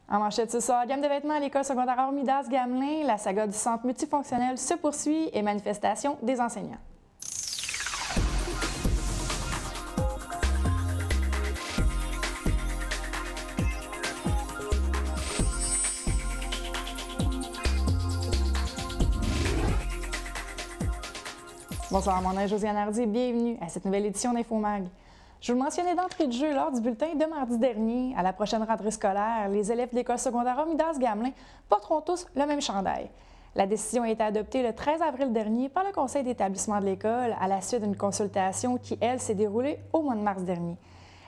En manchette ce soir, gamme de vêtements à l'école secondaire Hormidas-Gamelin, la saga du centre multifonctionnel se poursuit et manifestation des enseignants. Bonsoir, mon nom est Josiane Hardy et bienvenue à cette nouvelle édition d'InfoMag. Je vous le mentionnais d'entrée de jeu lors du bulletin de mardi dernier. À la prochaine rentrée scolaire, les élèves de l'école secondaire Hormidas-Gamelin porteront tous le même chandail. La décision a été adoptée le 13 avril dernier par le conseil d'établissement de l'école à la suite d'une consultation qui, elle, s'est déroulée au mois de mars dernier.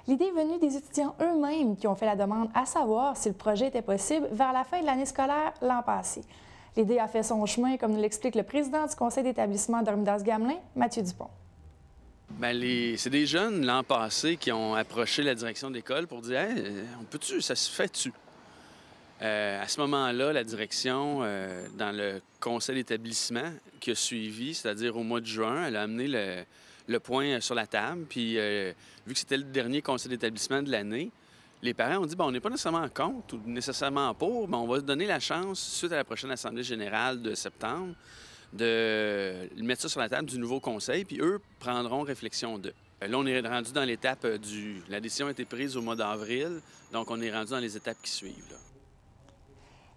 L'idée est venue des étudiants eux-mêmes qui ont fait la demande à savoir si le projet était possible vers la fin de l'année scolaire l'an passé. L'idée a fait son chemin, comme nous l'explique le président du conseil d'établissement d'Hormidas-Gamelin, Mathieu Dupont. Bien, c'est des jeunes, l'an passé, qui ont approché la direction de l'école pour dire « Hey, on peut-tu, ça se fait-tu? » À ce moment-là, la direction, dans le conseil d'établissement qui a suivi, c'est-à-dire au mois de juin, elle a amené le point sur la table. Puis, vu que c'était le dernier conseil d'établissement de l'année, les parents ont dit « Bon, on n'est pas nécessairement contre ou nécessairement pour, mais on va se donner la chance, suite à la prochaine assemblée générale de septembre, de mettre ça sur la table du nouveau conseil, puis eux prendront réflexion d'eux. » Là, on est rendu dans l'étape La décision a été prise au mois d'avril, donc on est rendu dans les étapes qui suivent. Là.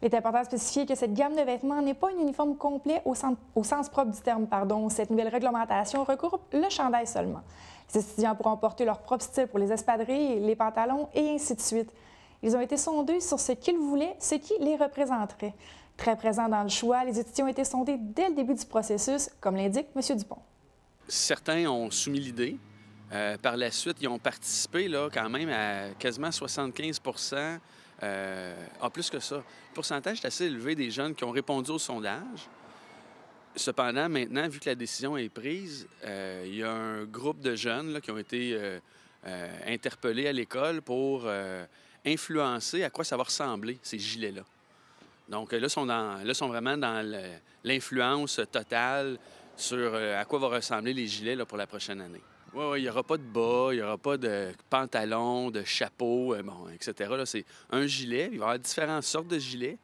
Il est important de spécifier que cette gamme de vêtements n'est pas un uniforme complet au sens propre du terme. Cette nouvelle réglementation regroupe le chandail seulement. Les étudiants pourront porter leur propre style pour les espadrilles, les pantalons et ainsi de suite. Ils ont été sondés sur ce qu'ils voulaient, ce qui les représenterait. Très présents dans le choix, les étudiants ont été sondés dès le début du processus, comme l'indique M. Dupont. Certains ont soumis l'idée. Par la suite, ils ont participé là, quand même à quasiment 75 plus que ça. Le pourcentage est assez élevé des jeunes qui ont répondu au sondage. Cependant, maintenant, vu que la décision est prise, il y a un groupe de jeunes là, qui ont été interpellés à l'école pour influencer à quoi ça va ressembler, ces gilets-là. Donc là, ils sont vraiment dans l'influence totale sur à quoi vont ressembler les gilets là, pour la prochaine année. Oui, il n'y aura pas de bas, il n'y aura pas de pantalon, de chapeau, etc. Là, c'est un gilet. Il va y avoir différentes sortes de gilets.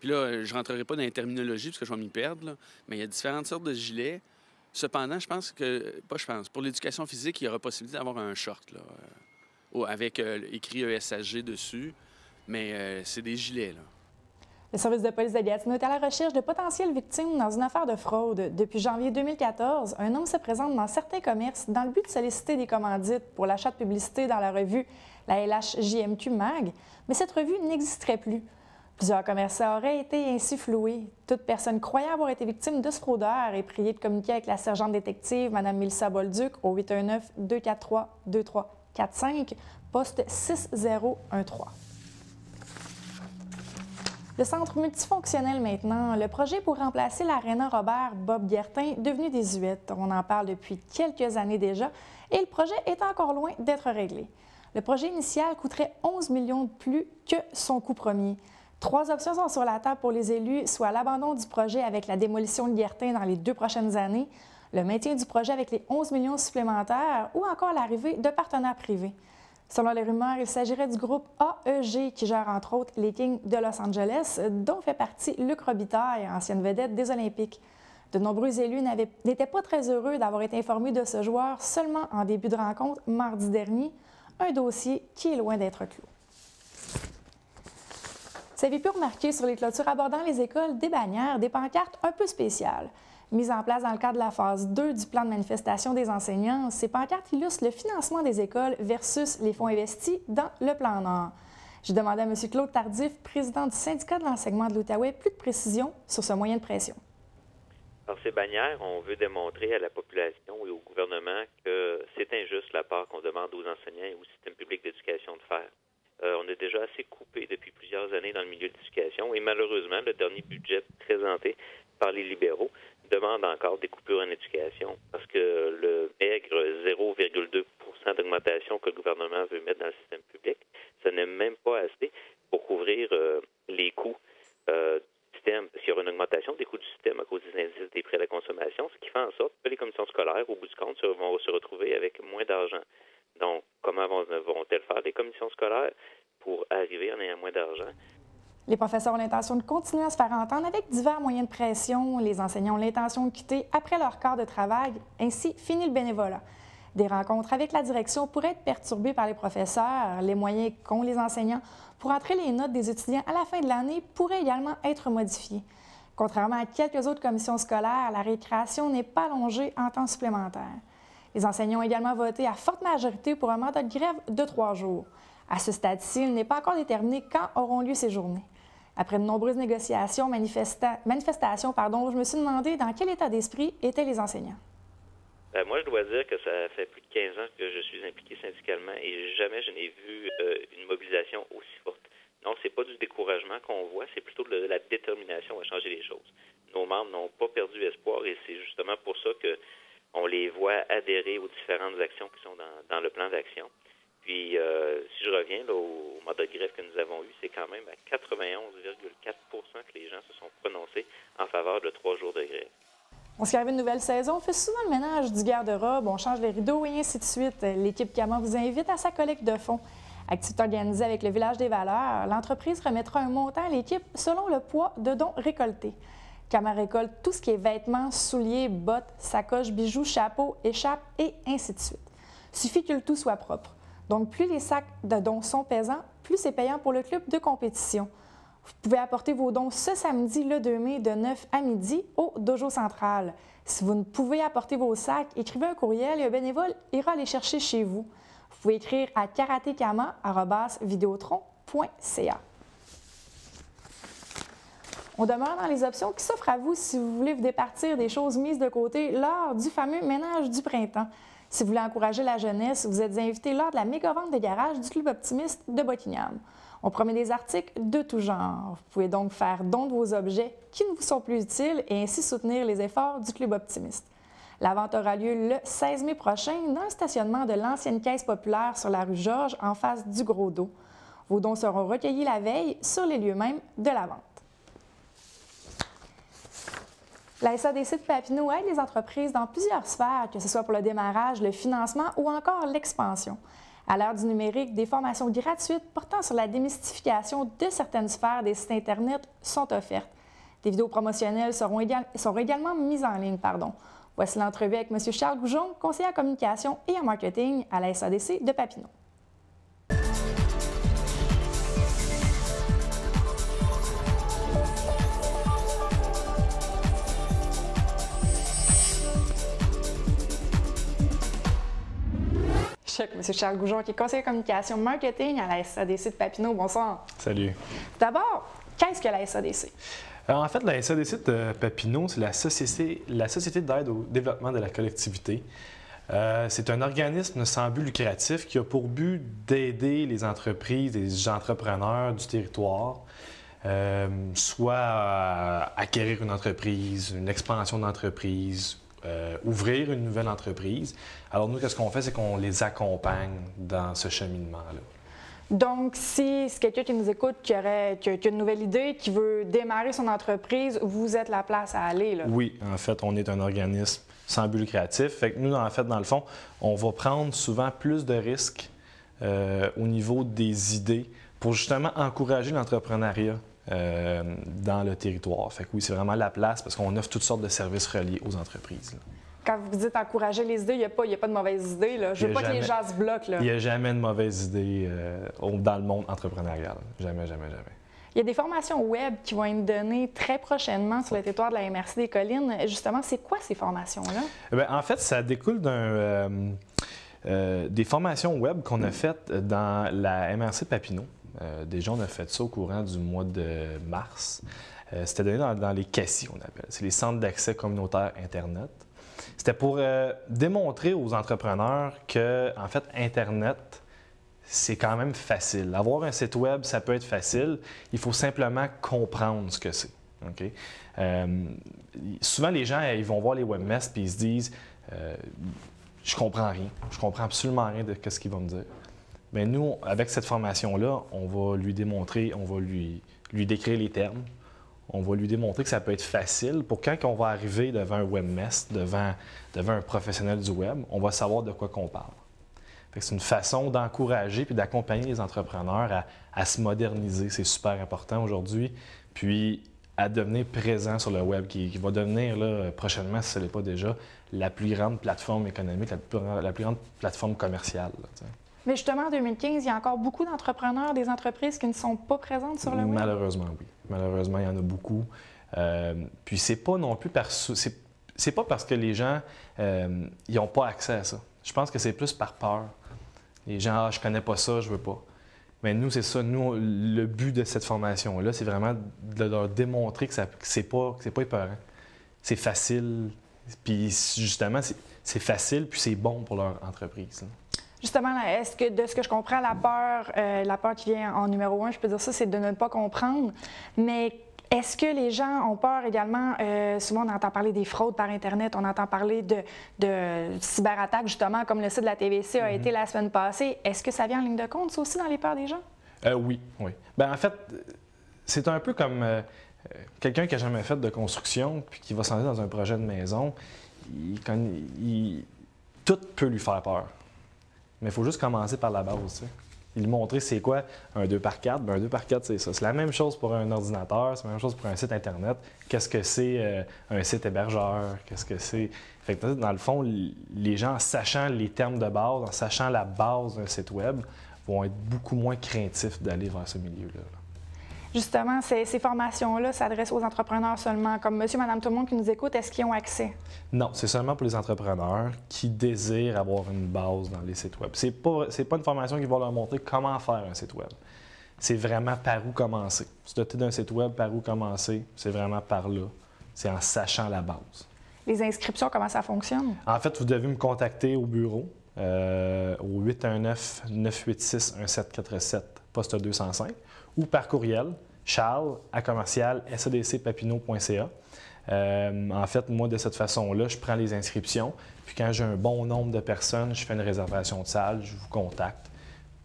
Puis là, je ne rentrerai pas dans la terminologie parce que je vais m'y perdre, là, mais il y a différentes sortes de gilets. Cependant, pour l'éducation physique, il y aura possibilité d'avoir un short là, avec écrit ESHG dessus, mais c'est des gilets, là. Le service de police de Gatineau est à la recherche de potentielles victimes dans une affaire de fraude. Depuis janvier 2014, un homme se présente dans certains commerces dans le but de solliciter des commandites pour l'achat de publicité dans la revue la LHJMQ Mag, mais cette revue n'existerait plus. Plusieurs commerçants auraient été ainsi floués. Toute personne croyant avoir été victime de ce fraudeur est priée de communiquer avec la sergente détective Mme Mélissa Bolduc au 819-243-2345, poste 6013. Le centre multifonctionnel maintenant, le projet pour remplacer l'aréna Robert Bob Guertin, devenu désuète. On en parle depuis quelques années déjà et le projet est encore loin d'être réglé. Le projet initial coûterait 11 millions de plus que son coût premier. 3 options sont sur la table pour les élus, soit l'abandon du projet avec la démolition de Guertin dans les 2 prochaines années, le maintien du projet avec les 11 millions supplémentaires ou encore l'arrivée de partenaires privés. Selon les rumeurs, il s'agirait du groupe AEG qui gère entre autres les Kings de Los Angeles, dont fait partie Luc Robitaille, ancienne vedette des Olympiques. De nombreux élus n'étaient pas très heureux d'avoir été informés de ce joueur seulement en début de rencontre mardi dernier, un dossier qui est loin d'être clos. Vous avez pu remarquer sur les clôtures abordant les écoles des bannières, des pancartes un peu spéciales. Mises en place dans le cadre de la phase 2 du plan de manifestation des enseignants, ces pancartes illustrent le financement des écoles versus les fonds investis dans le plan Nord. J'ai demandé à M. Claude Tardif, président du syndicat de l'enseignement de l'Outaouais, plus de précisions sur ce moyen de pression. Par ces bannières, on veut démontrer à la population et au gouvernement que c'est injuste la part qu'on demande aux enseignants et au système public d'éducation de faire. On est déjà assez coupé depuis plusieurs années dans le milieu de l'éducation et malheureusement, le dernier budget présenté par les libéraux demande encore des coupures en éducation parce que le maigre 0,2 % d'augmentation que le gouvernement veut mettre dans le système public, ça n'est même pas assez pour couvrir les coûts du système. S'il y aura une augmentation des coûts du système à cause des indices des prêts à la consommation, ce qui fait en sorte que les commissions scolaires, au bout du compte, vont se retrouver avec moins d'argent. Donc, comment vont-elles faire les commissions scolaires pour arriver en ayant moins d'argent? Les professeurs ont l'intention de continuer à se faire entendre avec divers moyens de pression. Les enseignants ont l'intention de quitter après leur quart de travail. Ainsi, fini le bénévolat. Des rencontres avec la direction pourraient être perturbées par les professeurs. Les moyens qu'ont les enseignants pour entrer les notes des étudiants à la fin de l'année pourraient également être modifiés. Contrairement à quelques autres commissions scolaires, la récréation n'est pas allongée en temps supplémentaire. Les enseignants ont également voté à forte majorité pour un mandat de grève de 3 jours. À ce stade-ci, il n'est pas encore déterminé quand auront lieu ces journées. Après de nombreuses négociations, manifestations, je me suis demandé dans quel état d'esprit étaient les enseignants. Moi, je dois dire que ça fait plus de 15 ans que je suis impliqué syndicalement et jamais je n'ai vu une mobilisation aussi forte. Non, c'est pas du découragement qu'on voit, c'est plutôt de la détermination à changer les choses. Nos membres n'ont pas perdu espoir et c'est justement pour ça qu'on les voit adhérer aux différentes actions qui sont dans le plan d'action. Puis, si je reviens là, au mandat de grève que nous avons eu, c'est quand même à 91,4 % que les gens se sont prononcés en faveur de 3 jours de grève. On se arrive une nouvelle saison, on fait souvent le ménage du garde-robe, on change les rideaux et ainsi de suite. L'équipe CAMA vous invite à sa collecte de fonds. Activité organisée avec le Village des Valeurs, l'entreprise remettra un montant à l'équipe selon le poids de dons récoltés. CAMA récolte tout ce qui est vêtements, souliers, bottes, sacoches, bijoux, chapeaux, écharpes et ainsi de suite. Suffit que le tout soit propre. Donc, plus les sacs de dons sont pesants, plus c'est payant pour le club de compétition. Vous pouvez apporter vos dons ce samedi, le 2 mai, de 9 à midi au Dojo Central. Si vous ne pouvez apporter vos sacs, écrivez un courriel et un bénévole ira les chercher chez vous. Vous pouvez écrire à karatekama@videotron.ca. On demeure dans les options qui s'offrent à vous si vous voulez vous départir des choses mises de côté lors du fameux ménage du printemps. Si vous voulez encourager la jeunesse, vous êtes invité lors de la méga-vente de garage du Club Optimiste de Buckingham. On promet des articles de tout genre. Vous pouvez donc faire don de vos objets qui ne vous sont plus utiles et ainsi soutenir les efforts du Club Optimiste. La vente aura lieu le 16 mai prochain dans le stationnement de l'ancienne caisse populaire sur la rue Georges en face du Gros Dos. Vos dons seront recueillis la veille sur les lieux mêmes de la vente. La SADC de Papineau aide les entreprises dans plusieurs sphères, que ce soit pour le démarrage, le financement ou encore l'expansion. À l'ère du numérique, des formations gratuites portant sur la démystification de certaines sphères des sites Internet sont offertes. Des vidéos promotionnelles seront également mises en ligne. Voici l'entrevue avec M. Charles Goujon, conseiller en communication et en marketing à la SADC de Papineau. M. Charles Goujon, qui est conseiller communication marketing à la SADC de Papineau. Bonsoir. Salut. D'abord, qu'est-ce que la SADC? Alors, en fait, la SADC de Papineau, c'est la Société d'aide au développement de la collectivité. C'est un organisme sans but lucratif qui a pour but d'aider les entreprises et les entrepreneurs du territoire, soit à acquérir une entreprise, une expansion d'entreprise, ouvrir une nouvelle entreprise. Alors nous, qu'est-ce qu'on fait? C'est qu'on les accompagne dans ce cheminement-là. Donc, si c'est quelqu'un qui nous écoute, qui a une nouvelle idée, qui veut démarrer son entreprise, vous êtes la place à aller, là? Oui, en fait, on est un organisme sans but lucratif. Fait que nous, en fait, dans le fond, on va prendre souvent plus de risques au niveau des idées pour justement encourager l'entrepreneuriat dans le territoire. Fait que oui, c'est vraiment la place parce qu'on offre toutes sortes de services reliés aux entreprises, là. Quand vous dites encourager les idées, il n'y a pas de mauvaises idées, là. Je veux pas que les gens se bloquent, là. Il n'y a jamais de mauvaises idées dans le monde entrepreneurial. Jamais, jamais, jamais. Il y a des formations web qui vont être données très prochainement sur le territoire de la MRC des Collines. Justement, c'est quoi ces formations-là? Bien, en fait, ça découle des formations web qu'on a faites dans la MRC de Papineau. Déjà, on a fait ça au courant du mois de mars. C'était donné dans les CACI, on appelle. C'est les centres d'accès communautaire Internet. C'était pour démontrer aux entrepreneurs que, en fait, Internet, c'est quand même facile. Avoir un site web, ça peut être facile. Il faut simplement comprendre ce que c'est. Okay? Souvent, les gens, ils vont voir les webmasters et ils se disent je comprends rien. Je comprends absolument rien de ce qu'ils vont me dire. Bien, nous, avec cette formation-là, on va lui démontrer, on va lui décrire les termes. On va lui démontrer que ça peut être facile pour quand on va arriver devant un webmaster, devant un professionnel du web, on va savoir de quoi qu'on parle. Fait que c'est une façon d'encourager puis d'accompagner les entrepreneurs à se moderniser. C'est super important aujourd'hui. Puis à devenir présent sur le web, qui va devenir là, prochainement, si ce n'est pas déjà, la plus grande plateforme économique, la plus grande plateforme commerciale. Là, mais justement, en 2015, il y a encore beaucoup d'entrepreneurs, des entreprises qui ne sont pas présentes sur le web? Malheureusement, oui. Malheureusement, il y en a beaucoup. Puis c'est pas non plus c'est pas parce que les gens ils n'ont pas accès à ça. Je pense que c'est plus par peur. Les gens, je connais pas ça, je veux pas. Mais nous, c'est ça. Nous, le but de cette formation-là, c'est vraiment de leur démontrer que c'est pas épeurant. C'est facile. Puis justement, c'est facile, puis c'est bon pour leur entreprise. Justement, est-ce que, de ce que je comprends, la peur qui vient en numéro 1, je peux dire ça, c'est de ne pas comprendre. Mais est-ce que les gens ont peur également? Souvent, on entend parler des fraudes par Internet, on entend parler de cyberattaques, justement, comme le site de la TVC a été la semaine passée. Est-ce que ça vient en ligne de compte, ça aussi, dans les peurs des gens? Oui. Bien, en fait, c'est un peu comme quelqu'un qui n'a jamais fait de construction puis qui va s'en aller dans un projet de maison. Tout peut lui faire peur. Mais il faut juste commencer par la base, tu sais. Il montrer c'est quoi un 2x4. Bien, un 2x4, c'est ça. C'est la même chose pour un ordinateur, c'est la même chose pour un site Internet. Qu'est-ce que c'est un site hébergeur? Qu'est-ce que c'est? Fait que, dans le fond, les gens, en sachant les termes de base, en sachant la base d'un site web, vont être beaucoup moins craintifs d'aller vers ce milieu-là. Justement, ces formations-là s'adressent aux entrepreneurs seulement. Comme monsieur, madame, tout le monde qui nous écoute, est-ce qu'ils ont accès? Non, c'est seulement pour les entrepreneurs qui désirent avoir une base dans les sites web. C'est pas une formation qui va leur montrer comment faire un site web. C'est vraiment par où commencer. Se doter d'un site web, par où commencer, c'est vraiment par là. C'est en sachant la base. Les inscriptions, comment ça fonctionne? En fait, vous devez me contacter au bureau au 819-986-1747, poste 205. Ou par courriel, charles@sadcpapineau.ca. En fait, moi, de cette façon-là, je prends les inscriptions. Puis quand j'ai un bon nombre de personnes, je fais une réservation de salle, je vous contacte.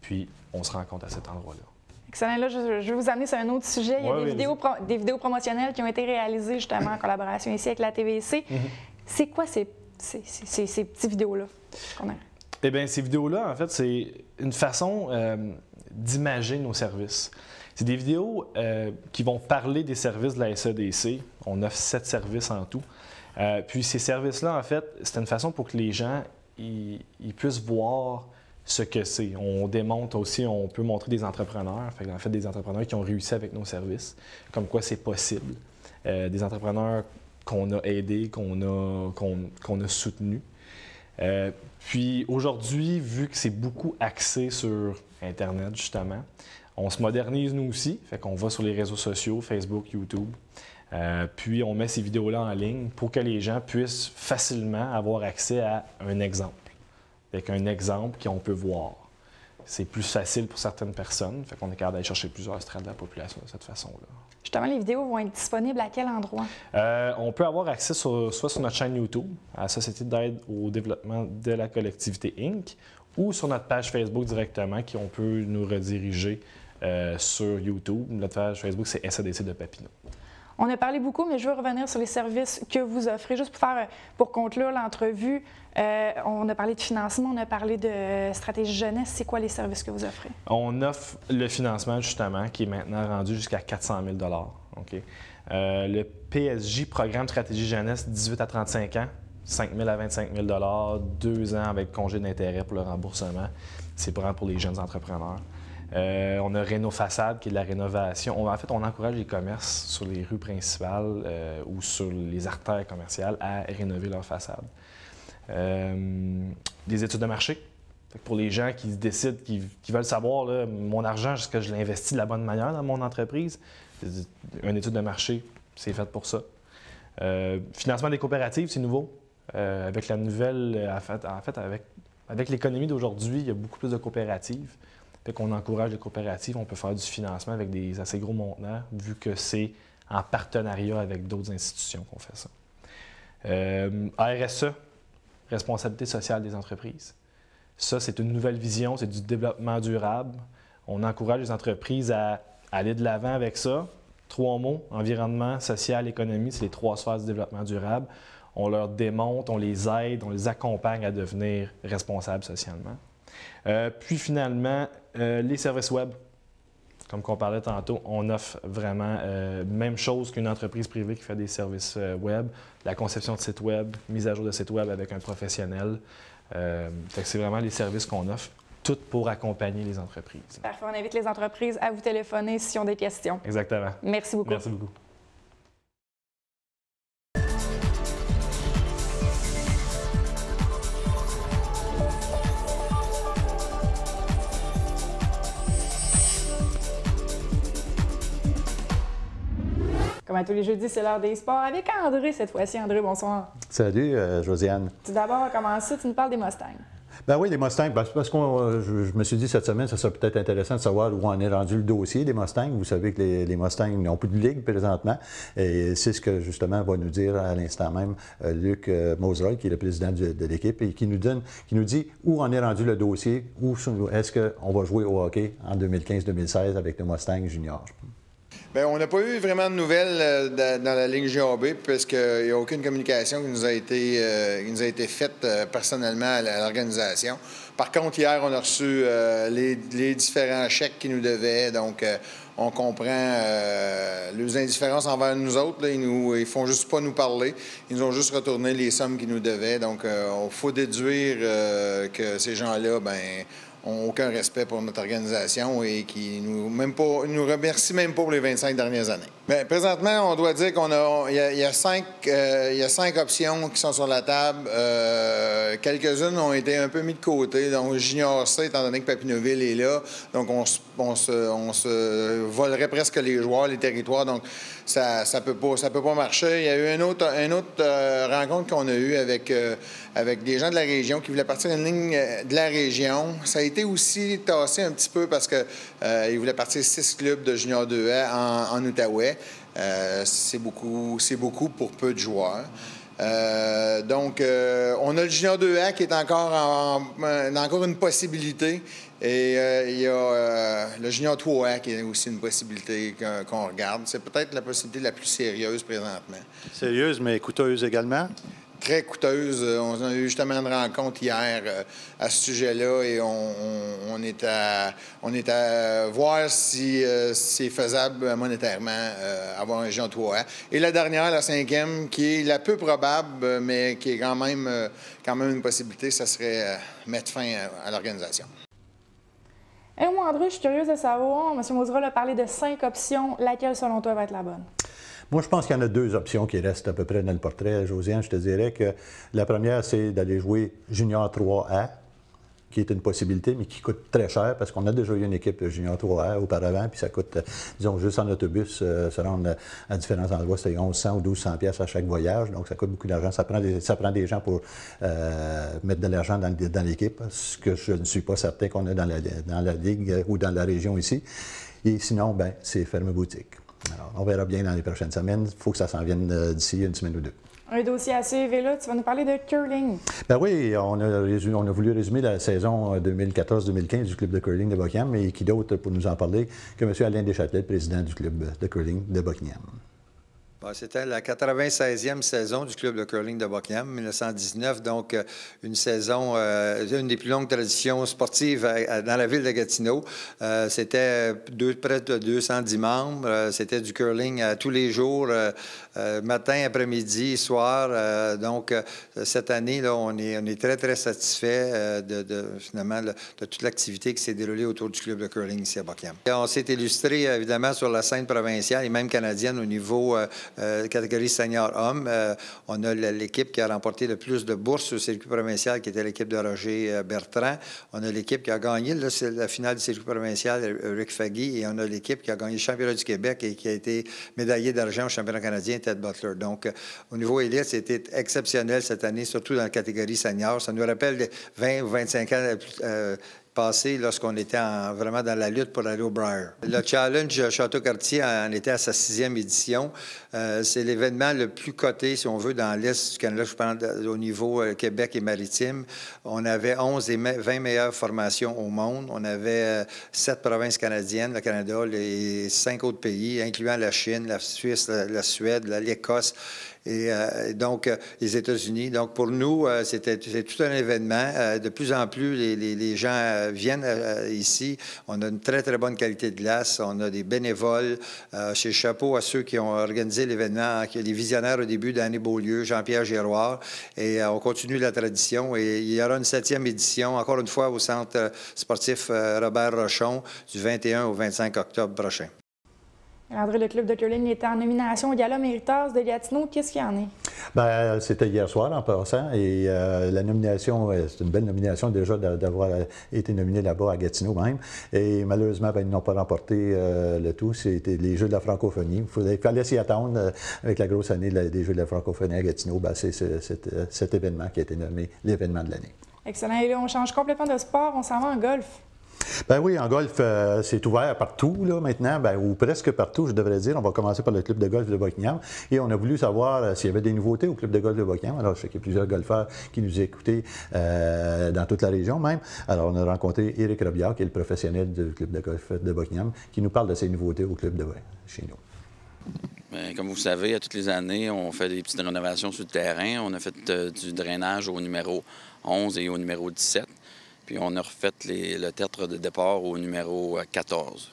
Puis on se rencontre à cet endroit-là. Excellent. Là, je vais vous amener sur un autre sujet. Il y a des vidéos promotionnelles qui ont été réalisées justement en collaboration ici avec la TVC. C'est quoi ces petites vidéos-là qu'on a? Eh bien, ces vidéos-là, en fait, c'est une façon d'imager nos services. C'est des vidéos qui vont parler des services de la SADC. On offre 7 services en tout. Puis ces services-là, en fait, c'est une façon pour que les gens ils puissent voir ce que c'est. On démontre aussi, on peut montrer des entrepreneurs, en fait, des entrepreneurs qui ont réussi avec nos services, comme quoi c'est possible. Des entrepreneurs qu'on a aidés, qu'on a soutenus. Puis aujourd'hui, vu que c'est beaucoup axé sur Internet, justement, on se modernise nous aussi, fait qu'on va sur les réseaux sociaux, Facebook, YouTube, puis on met ces vidéos-là en ligne pour que les gens puissent facilement avoir accès à un exemple. Avec un exemple qu'on peut voir. C'est plus facile pour certaines personnes, fait qu'on est capable d'aller chercher plusieurs strates de la population de cette façon-là. Justement, les vidéos vont être disponibles à quel endroit? On peut avoir accès soit sur notre chaîne YouTube, à la Société d'aide au développement de la collectivité Inc., ou sur notre page Facebook directement, on peut nous rediriger sur YouTube. Notre page Facebook, c'est SADC de Papineau. On a parlé beaucoup, mais je veux revenir sur les services que vous offrez. Juste pour conclure l'entrevue, on a parlé de financement, on a parlé de stratégie jeunesse. C'est quoi les services que vous offrez? On offre le financement, justement, qui est maintenant rendu jusqu'à 400 000 OK? Le PSG, Programme Stratégie jeunesse, 18 à 35 ans, 5 000 à 25 000 2 ans avec congé d'intérêt pour le remboursement. C'est vraiment pour les jeunes entrepreneurs. On a Réno Façade, qui est de la rénovation. En fait, on encourage les commerces sur les rues principales ou sur les artères commerciales à rénover leurs façades. Des études de marché. Pour les gens qui décident, qui veulent savoir, là, mon argent, est-ce que je l'investis de la bonne manière dans mon entreprise? Une étude de marché, c'est fait pour ça. Financement des coopératives, c'est nouveau. Avec la nouvelle, avec l'économie d'aujourd'hui, il y a beaucoup plus de coopératives. Fait qu'on encourage les coopératives, on peut faire du financement avec des assez gros montants, vu que c'est en partenariat avec d'autres institutions qu'on fait ça. RSE, responsabilité sociale des entreprises. Ça, c'est une nouvelle vision, c'est du développement durable. On encourage les entreprises à aller de l'avant avec ça. 3 mots, environnement, social, économie, c'est les 3 sphères du développement durable. On leur démontre, on les aide, on les accompagne à devenir responsables socialement. Puis finalement, les services web. Comme on parlait tantôt, on offre vraiment même chose qu'une entreprise privée qui fait des services web, la conception de site web, mise à jour de site web avec un professionnel. C'est vraiment les services qu'on offre, tout pour accompagner les entreprises. Parfait, on invite les entreprises à vous téléphoner s'ils ont des questions. Exactement. Merci beaucoup. Merci beaucoup. Comme à tous les jeudis, c'est l'heure des sports avec André cette fois-ci. André, bonsoir. Salut, Josiane. Tout d'abord, on commence ça, tu nous parles des Mustangs. Ben oui, les Mustangs, parce que je me suis dit cette semaine, ça serait peut-être intéressant de savoir où en est rendu le dossier des Mustangs. Vous savez que les Mustangs n'ont plus de ligue présentement. Et c'est ce que, justement, va nous dire à l'instant même Luc Moseroy, qui est le président de l'équipe, et qui nous dit où en est rendu le dossier, où est-ce qu'on va jouer au hockey en 2015-2016 avec les Mustangs juniors. Bien, on n'a pas eu vraiment de nouvelles dans la Ligue GAB parce qu'il n'y a aucune communication qui nous a été faite personnellement à l'organisation. Par contre, hier, on a reçu les différents chèques qu'ils nous devaient. Donc, on comprend leurs indifférences envers nous autres. Là, ils font juste pas nous parler. Ils nous ont juste retourné les sommes qu'ils nous devaient. Donc, il faut déduire que ces gens-là, n'ont aucun respect pour notre organisation et qui nous remercient même pas pour les 25 dernières années. Bien, présentement, on doit dire il y a 5 options qui sont sur la table. Quelques-unes ont été un peu mises de côté. Donc, j'ignore ça, étant donné que Papineauville est là. Donc, on se volerait presque les joueurs, les territoires. Donc, ça peut pas marcher. Il y a eu une autre rencontre qu'on a eue avec des gens de la région qui voulaient partir d'une ligne de la région. Ça a été aussi tassé un petit peu parce qu'ils voulaient partir 6 clubs de Junior 2A en Outaouais. C'est beaucoup pour peu de joueurs. Donc, on a le Junior 2A qui est encore une possibilité. Et il y a le Junior 3A qui est aussi une possibilité qu'on regarde. C'est peut-être la possibilité la plus sérieuse présentement. Sérieuse, mais coûteuse également? Très coûteuse. On a eu justement une rencontre hier à ce sujet-là et on est à voir si c'est faisable monétairement avoir un Junior 3A. Et la dernière, la 5e, qui est la peu probable, mais qui est quand même une possibilité, ça serait mettre fin à l'organisation. Et moi, André, je suis curieuse de savoir, M. Moseroy a parlé de 5 options. Laquelle, selon toi, va être la bonne? Moi, je pense qu'il y en a 2 options qui restent à peu près dans le portrait. Josiane, je te dirais que la première, c'est d'aller jouer Junior 3A, qui est une possibilité, mais qui coûte très cher, parce qu'on a déjà eu une équipe Junior 3A auparavant, puis ça coûte, disons, juste en autobus, se rendre à différents endroits, c'est 1100 ou 1200 pièces à chaque voyage, donc ça coûte beaucoup d'argent. Ça prend des gens pour mettre de l'argent dans l'équipe, ce que je ne suis pas certain qu'on a dans la Ligue ou dans la région ici. Et sinon, c'est ferme boutique. Alors, on verra bien dans les prochaines semaines. Il faut que ça s'en vienne d'ici une semaine ou 2. Un dossier à suivre, et là, tu vas nous parler de curling. Ben oui, on a voulu résumer la saison 2014-2015 du club de curling de Buckingham, mais qui d'autre pour nous en parler que M. Alain Deschâtelet, président du club de curling de Buckingham. C'était la 96e saison du club de curling de Buckingham, 1919, donc une saison, une des plus longues traditions sportives dans la ville de Gatineau. C'était près de 210 membres. C'était du curling tous les jours, matin, après-midi, soir. Donc, cette année, là, on est très, très satisfait finalement de toute l'activité qui s'est déroulée autour du club de curling ici à Buckingham. On s'est illustré, évidemment, sur la scène provinciale et même canadienne au niveau catégorie senior homme. On a l'équipe qui a remporté le plus de bourses au circuit provincial, qui était l'équipe de Roger Bertrand. On a l'équipe qui a gagné la finale du circuit provincial, Rick Faggy, et on a l'équipe qui a gagné le championnat du Québec et qui a été médaillé d'argent au championnat canadien, Ted Butler. Donc, au niveau élite, c'était exceptionnel cette année, surtout dans la catégorie senior. Ça nous rappelle 20 ou 25 ans passé lorsqu'on était vraiment dans la lutte pour aller au Brier. Le Challenge Château-Cartier en était à sa 6e édition. C'est l'événement le plus coté, si on veut, dans l'Est du Canada, je pense, au niveau Québec et maritime. On avait 11 des 20 meilleures formations au monde. On avait 7 provinces canadiennes, le Canada, les 5 autres pays, incluant la Chine, la Suisse, la Suède, l'Écosse. Et donc, les États-Unis. Donc, pour nous, c'est tout un événement. De plus en plus, les gens viennent ici. On a une très, très bonne qualité de glace. On a des bénévoles. Chez Chapeau à ceux qui ont organisé l'événement, les visionnaires au début d'Annie Beaulieu, Jean-Pierre Giroir. Et on continue la tradition. Et il y aura une 7e édition, encore une fois, au Centre sportif Robert Rochon, du 21 au 25 octobre prochain. André, le club de curling était en nomination au Gala Méritas de Gatineau. Qu'est-ce qu'il y en est? Bien, c'était hier soir en passant et la nomination, c'est une belle nomination déjà d'avoir été nominé là-bas à Gatineau même. Et malheureusement, bien, ils n'ont pas remporté le tout. C'était les Jeux de la francophonie. Il fallait s'y attendre avec la grosse année des Jeux de la francophonie à Gatineau. Bien, c'est cet événement qui a été nommé l'événement de l'année. Excellent. Et là, on change complètement de sport. On s'en va en golf. Ben oui, en golf, c'est ouvert partout là, maintenant, ou presque partout, je devrais dire. On va commencer par le club de golf de Buckingham. Et on a voulu savoir s'il y avait des nouveautés au club de golf de Buckingham. Alors, je sais qu'il y a plusieurs golfeurs qui nous écoutaient dans toute la région même. Alors, on a rencontré Éric Robillard, qui est le professionnel du club de golf de Buckingham, qui nous parle de ses nouveautés au club de chez nous. Bien, comme vous savez, à toutes les années, on fait des petites rénovations sur le terrain. On a fait du drainage au numéro 11 et au numéro 17. Puis on a refait le tertre de départ au numéro 14.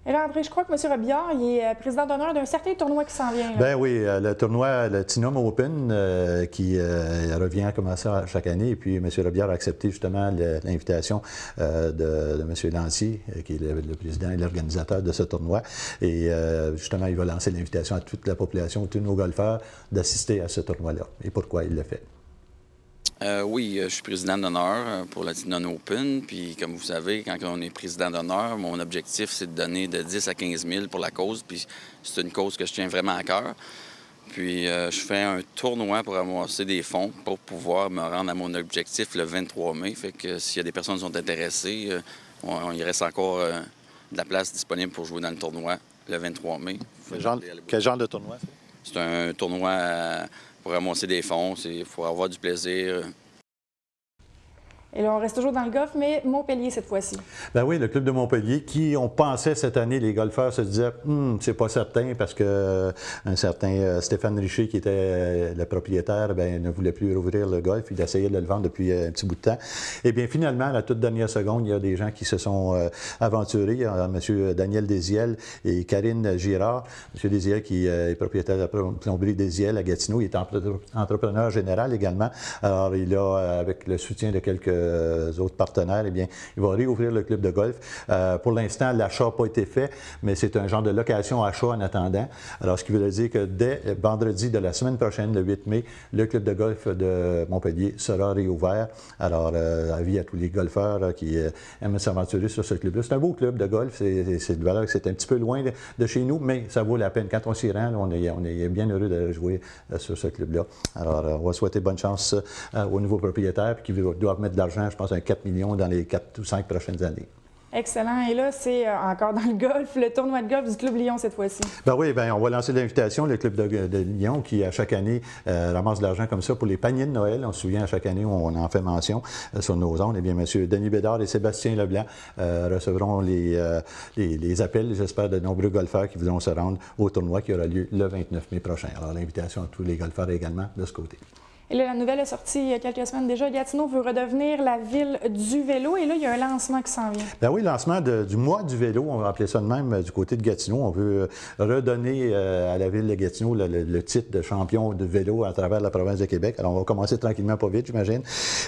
Et là, André, je crois que M. Robillard il est président d'honneur d'un certain tournoi qui s'en vient. Là. Ben oui, le tournoi, le Tinum Open, qui revient comme ça chaque année. Et puis, M. Robillard a accepté justement l'invitation de M. Lancier, qui est le président et l'organisateur de ce tournoi. Et justement, il va lancer l'invitation à toute la population, tous nos golfeurs, d'assister à ce tournoi-là. Et pourquoi il le fait? Oui, je suis président d'honneur pour la Tinum Open. Puis, comme vous savez, quand on est président d'honneur, mon objectif, c'est de donner de 10 à 15 000 pour la cause. Puis, c'est une cause que je tiens vraiment à cœur. Puis, je fais un tournoi pour amasser des fonds pour pouvoir me rendre à mon objectif le 23 mai. Fait que s'il y a des personnes qui sont intéressées, il reste encore de la place disponible pour jouer dans le tournoi le 23 mai. Quel genre de tournoi c'est? C'est un tournoi pour ramasser des fonds, c'est pour avoir du plaisir. Et là, on reste toujours dans le golf, mais Montpellier cette fois-ci. Ben oui, le club de Montpellier, qui, on pensait cette année, les golfeurs se disaient c'est pas certain parce que un certain Stéphane Richer, qui était le propriétaire, ne voulait plus rouvrir le golf. Il essayait de le vendre depuis un petit bout de temps. Eh bien, finalement, à la toute dernière seconde, il y a des gens qui se sont aventurés. Il y a M. Daniel Désiel et Karine Girard. M. Désiel, qui est propriétaire de la plomberie Désiel à Gatineau, il est entrepreneur général également. Alors, il a, avec le soutien de quelques autres partenaires, eh bien, il va réouvrir le club de golf. Pour l'instant, l'achat n'a pas été fait, mais c'est un genre de location-achat en attendant. Alors, ce qui veut dire que dès vendredi de la semaine prochaine, le 8 mai, le club de golf de Montpellier sera réouvert. Alors, avis à tous les golfeurs qui aiment s'aventurer sur ce club-là. C'est un beau club de golf. C'est de valeur que c'est un petit peu loin de chez nous, mais ça vaut la peine. Quand on s'y rend, on est bien heureux de jouer sur ce club-là. Alors, on va souhaiter bonne chance aux nouveaux propriétaires qui doivent mettre de l'argent, je pense, 4 millions dans les 4 ou 5 prochaines années. Excellent. Et là, c'est encore dans le golf, le tournoi de golf du Club Lyon cette fois-ci. Ben oui, on va lancer l'invitation, le Club de Lyon, qui, à chaque année, ramasse de l'argent comme ça pour les paniers de Noël. On se souvient, à chaque année, on en fait mention sur nos ondes. Eh bien, M. Denis Bédard et Sébastien Leblanc recevront les appels, j'espère, de nombreux golfeurs qui voudront se rendre au tournoi qui aura lieu le 29 mai prochain. Alors, l'invitation à tous les golfeurs également de ce côté. Et là, la nouvelle est sortie il y a quelques semaines déjà. Gatineau veut redevenir la ville du vélo. Et là, il y a un lancement qui s'en vient. Ben oui, lancement du mois du vélo. On va appeler ça de même du côté de Gatineau. On veut redonner à la ville de Gatineau le titre de champion de vélo à travers la province de Québec. Alors, on va commencer tranquillement, pas vite, j'imagine.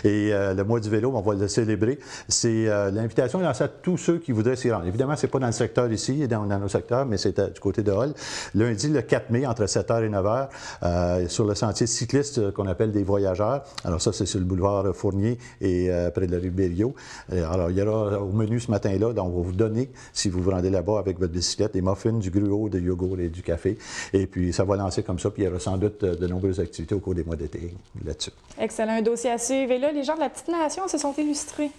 Et le mois du vélo, on va le célébrer. C'est l'invitation est lancée à tous ceux qui voudraient s'y rendre. Évidemment, c'est pas dans le secteur ici, dans nos secteurs, mais c'est du côté de Hull. Lundi, le 4 mai, entre 7h et 9h, sur le sentier cycliste qu'on appelle des voyageurs. Alors ça, c'est sur le boulevard Fournier et près de la rue Berriot. Alors, il y aura au menu ce matin-là, donc on va vous donner, si vous vous rendez là-bas avec votre bicyclette, des muffins, du gruau, des yogourts et du café. Et puis, ça va lancer comme ça, puis il y aura sans doute de nombreuses activités au cours des mois d'été là-dessus. Excellent, un dossier à suivre. Et là, les gens de la Petite Nation se sont illustrés.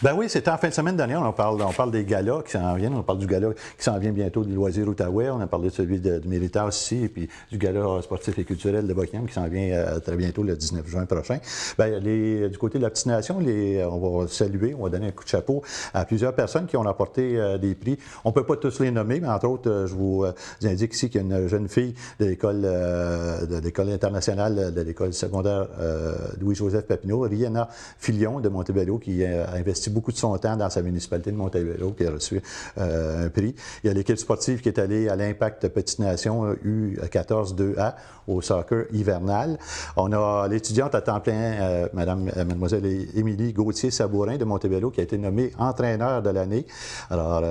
Ben oui, c'était en fin de semaine dernière. On parle des galas qui s'en viennent. On parle du gala qui s'en vient bientôt du Loisir Outaouais. On a parlé de celui de Méritas ici, et puis du gala sportif et culturel de Buckingham qui s'en vient très bientôt, le 19 juin prochain. Ben, du côté de la petite nation, on va saluer, on va donner un coup de chapeau à plusieurs personnes qui ont apporté des prix. On ne peut pas tous les nommer, mais entre autres, je vous indique ici qu'il y a une jeune fille de l'école internationale, de l'école secondaire Louis-Joseph Papineau, Rihanna Filion de Montebello, qui a investi beaucoup de son temps dans sa municipalité de Montebello, qui a reçu un prix. Il y a l'équipe sportive qui est allée à l'Impact Petite Nation U14-2A au soccer hivernal. On a l'étudiante à temps plein, mademoiselle Émilie Gauthier-Sabourin de Montebello, qui a été nommée entraîneur de l'année. Alors,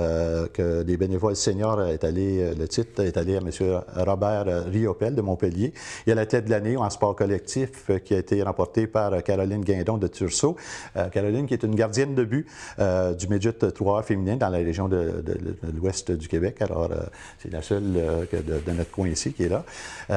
que des bénévoles seniors le titre est allé à M. Robert Riopel de Montpellier. Il y a l'athlète de l'année en sport collectif qui a été remporté par Caroline Guindon de Tursault. Caroline, qui est une gardienne de but du midget 3A féminin dans la région de l'ouest du Québec. Alors, c'est la seule de notre coin ici qui est là.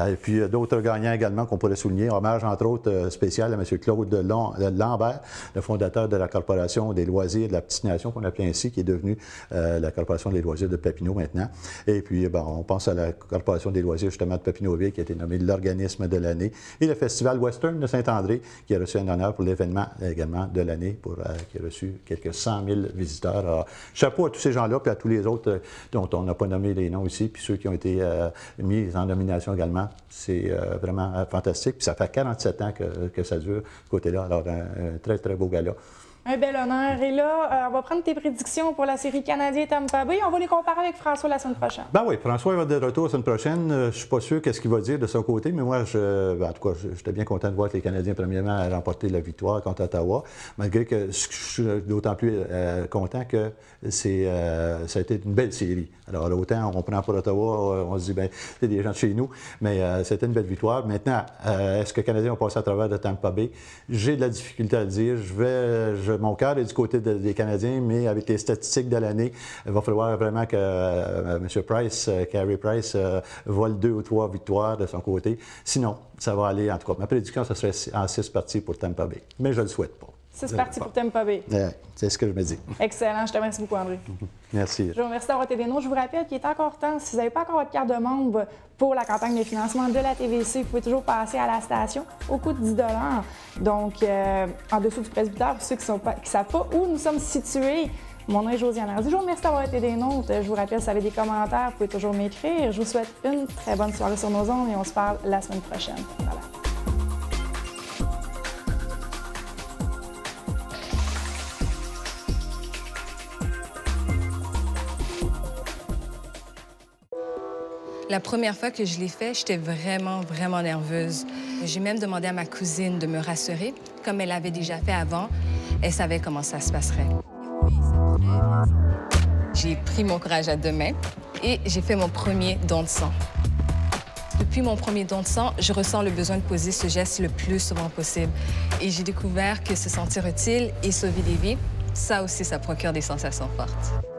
Et puis, d'autres gagnants également qu'on pourrait souligner. Hommage, entre autres, spécial à M. Claude Lambert, le fondateur de la Corporation des loisirs de la Petite Nation, qu'on appelait ainsi, qui est devenue la Corporation des loisirs de Papineau maintenant. Et puis, on pense à la Corporation des loisirs, justement, de Papineauville, qui a été nommée l'organisme de l'année. Et le Festival Western de Saint-André, qui a reçu un honneur pour l'événement également de l'année, qui a reçu quelques 100 000 visiteurs. Alors, chapeau à tous ces gens-là, puis à tous les autres dont on n'a pas nommé les noms ici, puis ceux qui ont été mis en nomination également. C'est vraiment fantastique. Puis ça fait 47 ans que ça dure, ce côté-là. Alors, un très, très beau gala. Un bel honneur. Et là, on va prendre tes prédictions pour la série Canadien-Tampa Bay. On va les comparer avec François la semaine prochaine. Ben oui, François va être de retour la semaine prochaine. Je ne suis pas sûr qu'est-ce qu'il va dire de son côté, mais moi, en tout cas, j'étais bien content de voir que les Canadiens, premièrement, aient remporté la victoire contre Ottawa, malgré que je suis d'autant plus content que ça a été une belle série. Alors, autant on prend pour Ottawa, on se dit, ben c'est des gens de chez nous, mais c'était une belle victoire. Maintenant, est-ce que les Canadiens vont passer à travers de Tampa Bay? J'ai de la difficulté à le dire. Mon cœur est du côté des Canadiens, mais avec les statistiques de l'année, il va falloir vraiment que M. Price, Carey Price, vole 2 ou 3 victoires de son côté. Sinon, ça va aller, en tout cas, ma prédiction, ce serait en 6 parties pour Tampa Bay. Mais je ne le souhaite pas. 6 parties pour Tampa Bay. C'est ce que je me dis. Excellent. Je te remercie beaucoup, André. Merci. Je vous remercie d'avoir été des nôtres. Je vous rappelle qu'il est encore temps, si vous n'avez pas encore votre carte de membre pour la campagne de financement de la TVC, vous pouvez toujours passer à la station au coût de 10 $. Donc, en dessous du presbytère, pour ceux qui ne savent pas où nous sommes situés. Mon nom est Josiane Hardy. Je vous remercie d'avoir été des nôtres. Je vous rappelle, si vous avez des commentaires, vous pouvez toujours m'écrire. Je vous souhaite une très bonne soirée sur nos ondes et on se parle la semaine prochaine. Voilà. La première fois que je l'ai fait, j'étais vraiment, vraiment nerveuse. J'ai même demandé à ma cousine de me rassurer. Comme elle l'avait déjà fait avant, elle savait comment ça se passerait. J'ai pris mon courage à deux mains et j'ai fait mon premier don de sang. Depuis mon premier don de sang, je ressens le besoin de poser ce geste le plus souvent possible. Et j'ai découvert que se sentir utile et sauver des vies, ça aussi, ça procure des sensations fortes.